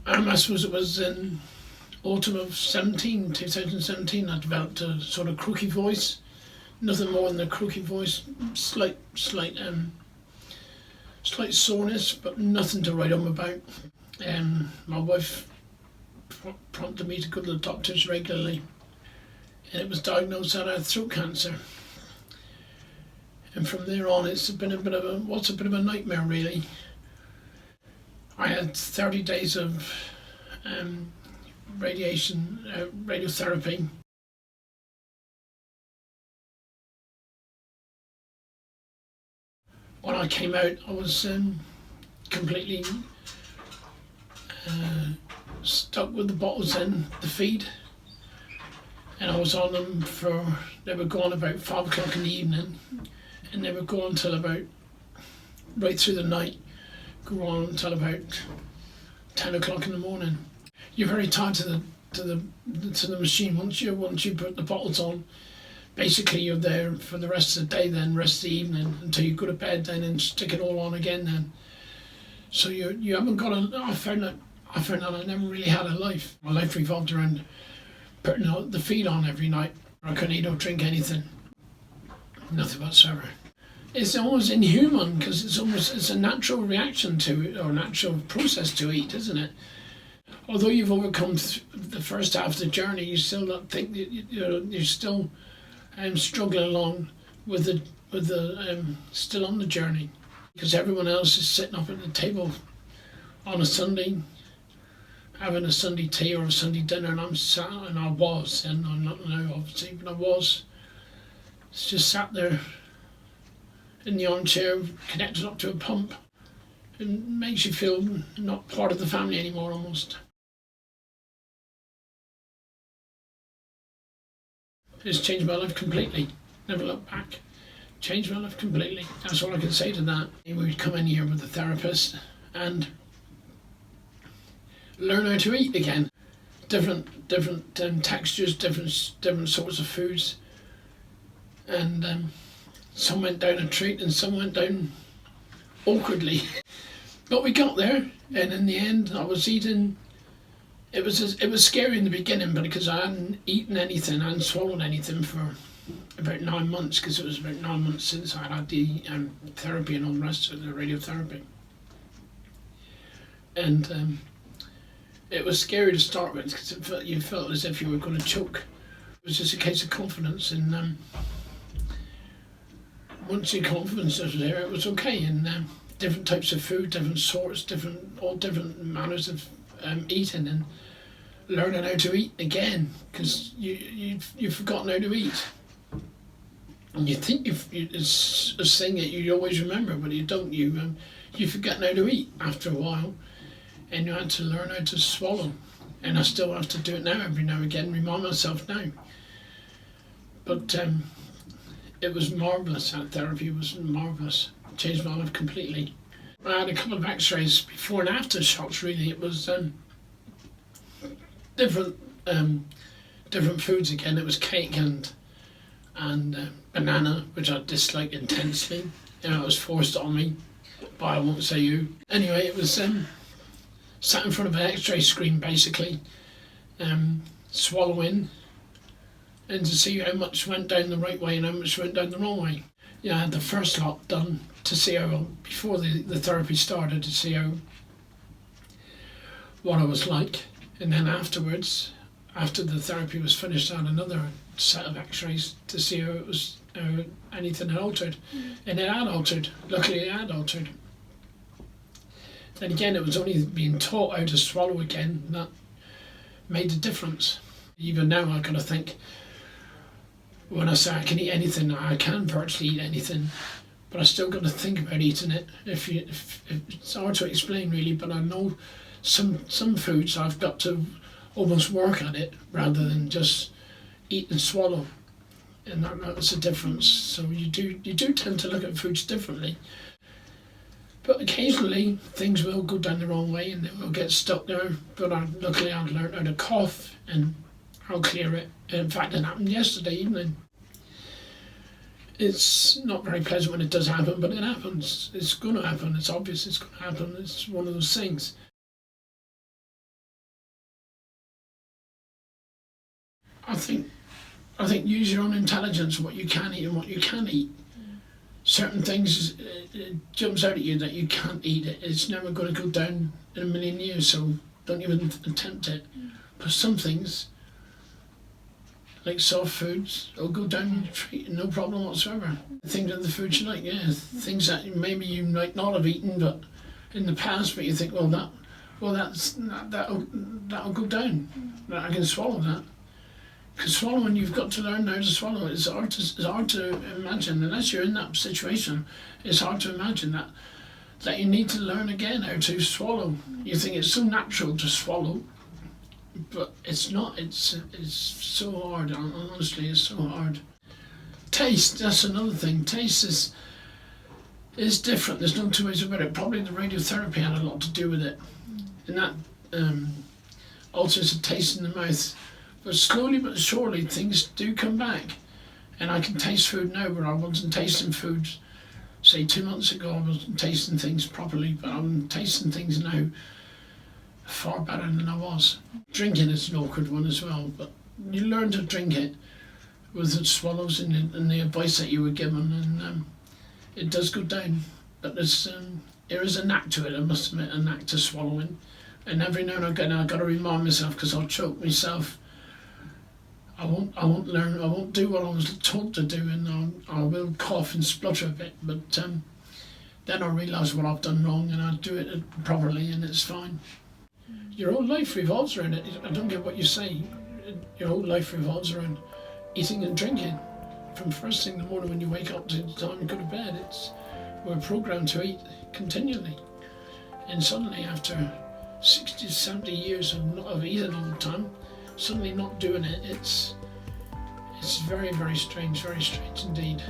I suppose it was in autumn of 2017, I developed a sort of croaky voice. Nothing more than a croaky voice, slight soreness, but nothing to write home about. My wife prompted me to go to the doctors regularly, and it was diagnosed that I had throat cancer. And from there on, it's been a bit of a nightmare really. I had 30 days of radiotherapy. When I came out, I was completely stuck with the bottles in the feed, and I was on them they were gone about 5 o'clock in the evening, and they would go on till about right through the night, go on until about 10 o'clock in the morning. You're very tied to the machine once you put the bottles on. Basically, you're there for the rest of the day, then rest of the evening until you go to bed, then and stick it all on again. Then, so you haven't got a. I found that I never really had a life. My life revolved around putting the feed on every night. I couldn't eat or drink anything, nothing whatsoever. It's almost inhuman because it's a natural reaction to it, or natural process to eat, isn't it? Although you've overcome the first half of the journey, you still don't think that you're still struggling along with the still on the journey, because everyone else is sitting up at the table on a Sunday having a Sunday tea or a Sunday dinner, and I'm not now obviously, but I was just sat there in the armchair connected up to a pump. It makes you feel not part of the family anymore almost. It's changed my life completely. Never looked back. Changed my life completely. That's all I can say to that. We would come in here with a therapist and learn how to eat again. Different textures, different sorts of foods, and some went down a treat and some went down awkwardly. But we got there, and in the end, I was eating. It was scary in the beginning, but because I hadn't eaten anything, I hadn't swallowed anything for about 9 months, because it was about 9 months since I had the therapy and all the rest of the radiotherapy. And it was scary to start with, because you felt as if you were going to choke. It was just a case of confidence, and once your confidence was there, it was okay. And different types of food, different sorts, all different manners of eating, and learning how to eat again, because you've forgotten how to eat, and you think it's a thing that you always remember, but you don't. You've forgotten how to eat after a while, and you had to learn how to swallow. And I still have to do it now, every now and again, remind myself now. But it was marvellous. That therapy was marvellous. It changed my life completely. I had a couple of x-rays before and after shots really. It was different foods again. It was cake and banana, which I disliked intensely. It was forced on me, but I won't say who. Anyway, it was sat in front of an x-ray screen basically, swallowing, and to see how much went down the right way and how much went down the wrong way. Yeah, I had the first lot done to see how, before the therapy started, to see what I was like. And then afterwards, after the therapy was finished, I had another set of x-rays to see how anything had altered. And it had altered. Luckily it had altered. Then again, it was only being taught how to swallow again that made the difference. Even now I've got to think, when I say I can eat anything, I can virtually eat anything, but I still got to think about eating it. If it's hard to explain really, but I know some foods I've got to almost work at it rather than just eat and swallow, and that's a difference. So you do tend to look at foods differently, but occasionally things will go down the wrong way and they will get stuck there. But luckily I've learned how to cough and I'll clear it. In fact, it happened yesterday evening. It's not very pleasant when it does happen, but it happens. It's going to happen. It's obvious it's going to happen. It's one of those things. I think use your own intelligence, what you can eat and what you can eat. Certain things it jumps out at you that you can't eat it. It's never going to go down in a million years, so don't even attempt it. But some things, like soft foods, will go down your treat, no problem whatsoever. Things that the foods you like, yeah, things that maybe you might not have eaten, but in the past, but you think, that'll go down. That I can swallow that. Because swallowing, you've got to learn how to swallow. It's hard to imagine, unless you're in that situation, it's hard to imagine that you need to learn again how to swallow. You think it's so natural to swallow, but it's not. It's so hard, honestly, it's so hard. Taste, that's another thing. Taste is different, there's no two ways about it. Probably the radiotherapy had a lot to do with it. And that alters the taste in the mouth. But slowly but surely things do come back. And I can taste food now where I wasn't tasting food, say 2 months ago. I wasn't tasting things properly, but I'm tasting things now far better than I was. Drinking is an awkward one as well, but you learn to drink it with the swallows and the advice that you were given, and it does go down. But there is a knack to it, I must admit, a knack to swallowing. And every now and again I've got to remind myself, because I'll choke myself. I won't do what I was taught to do, and I will cough and splutter a bit, but then I realise what I've done wrong and I do it properly and it's fine. Your whole life revolves around it. I don't get what you say. Your whole life revolves around eating and drinking. From first thing in the morning when you wake up to the time you go to bed, we're programmed to eat continually. And suddenly after 60, 70 years of eating all the time, suddenly not doing it, it's very, very strange indeed.